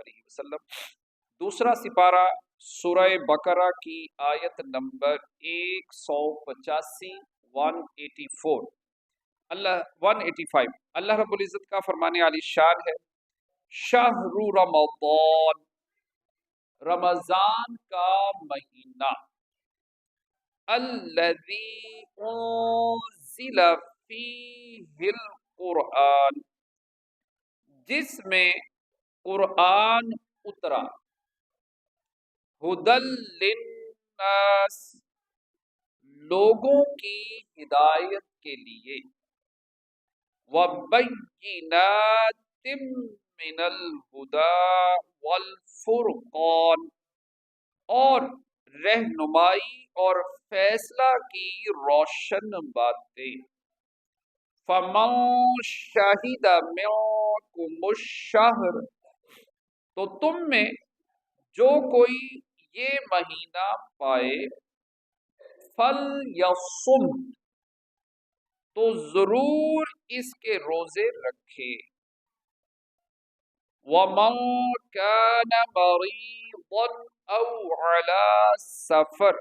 علیہ وسلم۔ دوسرا سپارہ سورہ بقرہ کی آیت نمبر 185 184 185 اللہ رب العزت کا فرمانے علی شان ہے، شہر رمضان، رمضان کا مہینہ، الذی انزل فیہ القرآن، جس میں قرآن اترا، ہدی للناس، لوگوں کی ہدایت کے لیے، وبینات من الہدی والفرقان، اور رہنمائی اور فیصلہ کی روشن باتیں، فمن شہد منکم الشہر، تو تم میں جو کوئی یہ مہینہ پائے، فلیصم، تو ضرور اس کے روزے رکھے، ومن کان مریضا او علی سفر،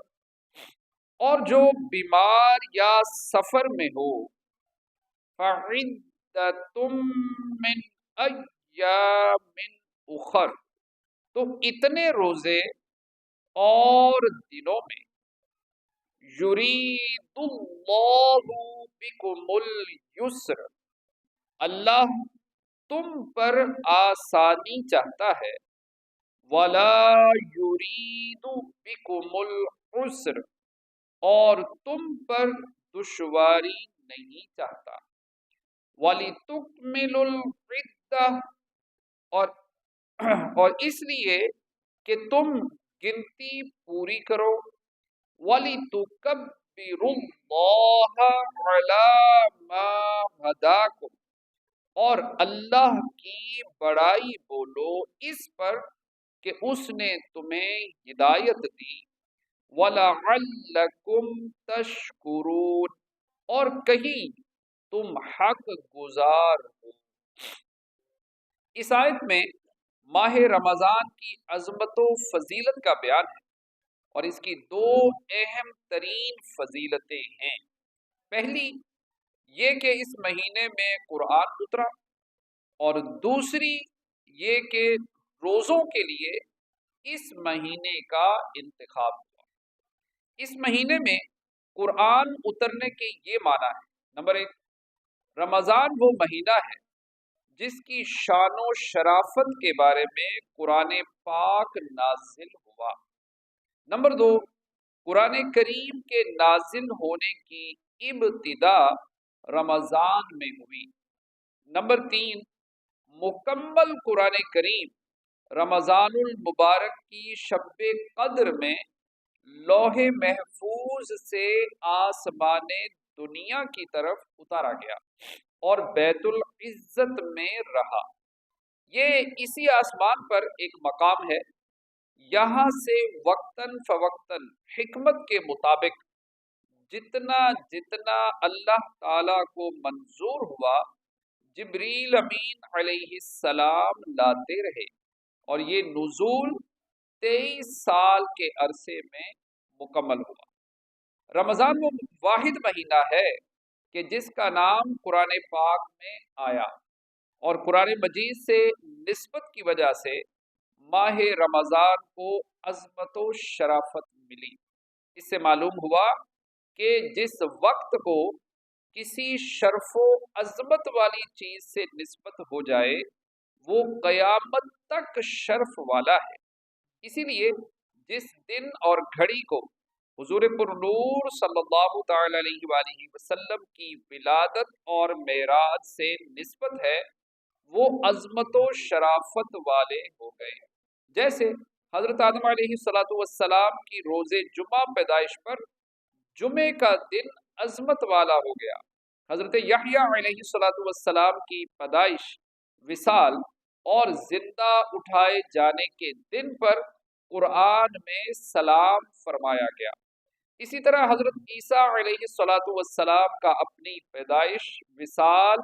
اور جو بیمار یا سفر میں ہو، فعدۃ من ایام اخر، تو اتنے روزے اور دنوں میں، یرید اللہ بکم الیسر، اللہ تم پر آسانی چاہتا ہے، ولا یرید بکم العسر، اور تم پر دشواری نہیں چاہتا، وَلِتُكْمِلُوا الْعِدَّةَ، اور اس لیے کہ تم گنتی پوری کرو، وَلِتُكَبِّرُوا اللَّهَ عَلَى مَا هَدَاكُمْ، اور اللہ کی بڑائی بولو اس پر کہ اس نے تمہیں ہدایت دی، وَلَعَلَّكُمْ تَشْكُرُونَ، اور کہیں تم حق گزار ہو۔ اس آیت میں ماہ رمضان کی عظمت و فضیلت کا بیان ہے، اور اس کی دو اہم ترین فضیلتیں ہیں۔ پہلی یہ کہ اس مہینے میں قرآن اترا، اور دوسری یہ کہ روزوں کے لیے اس مہینے کا انتخاب ہوا۔ اس مہینے میں قرآن اترنے کے یہ معنی ہے، نمبر ایک، رمضان وہ مہینہ ہے جس کی شان و شرافت کے بارے میں قرآن پاک نازل ہوا۔ نمبر دو، قرآن کریم کے نازل ہونے کی ابتدا رمضان میں ہوئی۔ نمبر تین، مکمل قرآن کریم رمضان المبارک کی شب قدر میں لوح محفوظ سے آسمان دنیا کی طرف اتارا گیا اور بیت العزت میں رہا۔ یہ اسی آسمان پر ایک مقام ہے، یہاں سے وقتاً فوقتاً حکمت کے مطابق جتنا جتنا اللہ تعالی کو منظور ہوا، جبریل امین علیہ السلام لاتے رہے، اور یہ نزول 23 سال کے عرصے میں مکمل ہوا۔ رمضان وہ واحد مہینہ ہے کہ جس کا نام قرآن پاک میں آیا، اور قرآن مجید سے نسبت کی وجہ سے ماہ رمضان کو عظمت و شرافت ملی۔ اس سے معلوم ہوا کہ جس وقت کو کسی شرف و عظمت والی چیز سے نسبت ہو جائے وہ قیامت تک شرف والا ہے۔ اسی لیے جس دن اور گھڑی کو حضور پر نور صلی اللہ تعالی علیہ وآلہ وسلم کی ولادت اور معراج سے نسبت ہے، وہ عظمت و شرافت والے ہو گئے، جیسے حضرت آدم علیہ السلام کی روز جمعہ پیدائش پر جمعے کا دن عظمت والا ہو گیا، حضرت یحییٰ علیہ السلام کی پیدائش وصال اور زندہ اٹھائے جانے کے دن پر قرآن میں سلام فرمایا گیا۔ اسی طرح حضرت عیسیٰ علیہ السلام کا اپنی پیدائش وصال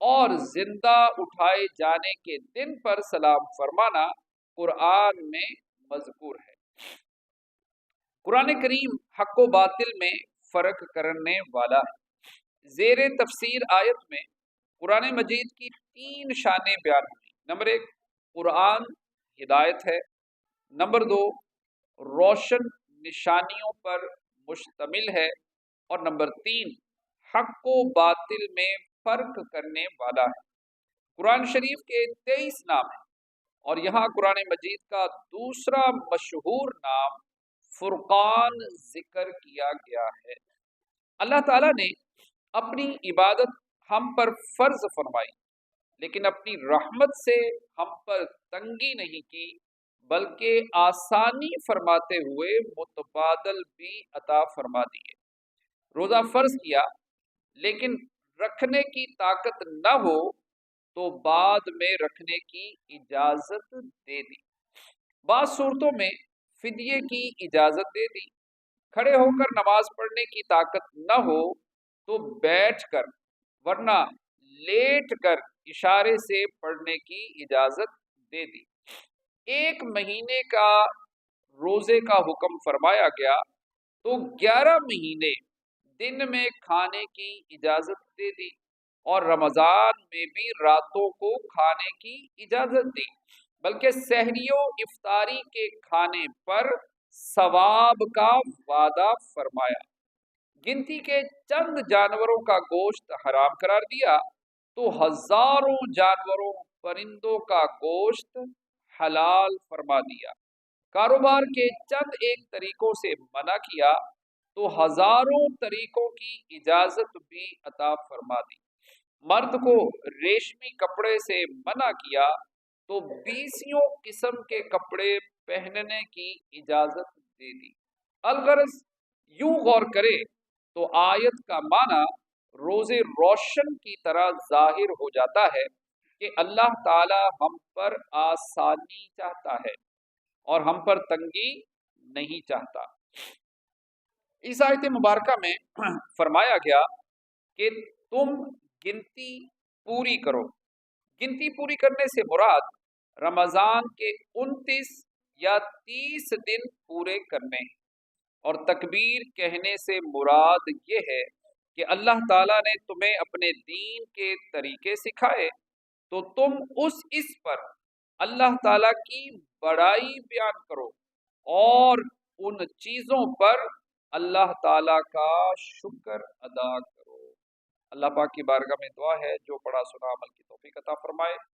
اور زندہ اٹھائے جانے کے دن پر سلام فرمانا قرآن میں مذکور ہے۔ قرآن کریم حق و باطل میں فرق کرنے والا ہے۔ زیر تفسیر آیت میں قرآن مجید کی 3 شانیں بیان ہوئی۔ نمبر 1، قرآن ہدایت ہے۔ نمبر 2، روشن نشانیوں پر مشتمل ہے۔ اور نمبر 3، حق و باطل میں فرق کرنے والا ہے۔ قرآن شریف کے 23 نام ہیں، اور یہاں قرآن مجید کا دوسرا مشہور نام فرقان ذکر کیا گیا ہے۔ اللہ تعالیٰ نے اپنی عبادت ہم پر فرض فرمائی، لیکن اپنی رحمت سے ہم پر تنگی نہیں کی، بلکہ آسانی فرماتے ہوئے متبادل بھی عطا فرما دیے۔ روزہ فرض کیا، لیکن رکھنے کی طاقت نہ ہو تو بعد میں رکھنے کی اجازت دے دی۔ بعض صورتوں میں فدیے کی اجازت دے دی۔ کھڑے ہو کر نماز پڑھنے کی طاقت نہ ہو تو بیٹھ کر ورنہ لیٹ کر اشارے سے پڑھنے کی اجازت دے دی۔ 1 مہینے کا روزے کا حکم فرمایا گیا تو 11 مہینے دن میں کھانے کی اجازت دے دی، اور رمضان میں بھی راتوں کو کھانے کی اجازت دی، بلکہ سحری و افطاری کے کھانے پر ثواب کا وعدہ فرمایا۔ گنتی کے چند جانوروں کا گوشت حرام قرار دیا تو ہزاروں جانوروں پرندوں کا گوشت حلال فرما دیا۔ کاروبار کے چند ایک طریقوں سے منع کیا تو ہزاروں طریقوں کی اجازت بھی عطا فرما دی۔ مرد کو ریشمی کپڑے سے منع کیا تو 20 قسم کے کپڑے پہننے کی اجازت دے دی۔ الغرض یوں غور کرے تو آیت کا معنی روز روشن کی طرح ظاہر ہو جاتا ہے کہ اللہ تعالی ہم پر آسانی چاہتا ہے اور ہم پر تنگی نہیں چاہتا۔ اس آیت مبارکہ میں فرمایا گیا کہ تم گنتی پوری کرو۔ گنتی پوری کرنے سے مراد رمضان کے 29 یا 30 دن پورے کرنے ہیں، اور تکبیر کہنے سے مراد یہ ہے کہ اللہ تعالیٰ نے تمہیں اپنے دین کے طریقے سکھائے تو تم اس پر اللہ تعالیٰ کی بڑائی بیان کرو اور ان چیزوں پر اللہ تعالیٰ کا شکر ادا کرو۔ اللہ پاک کی بارگاہ میں دعا ہے جو پڑھا سنا عمل کی توفیق عطا فرمائے۔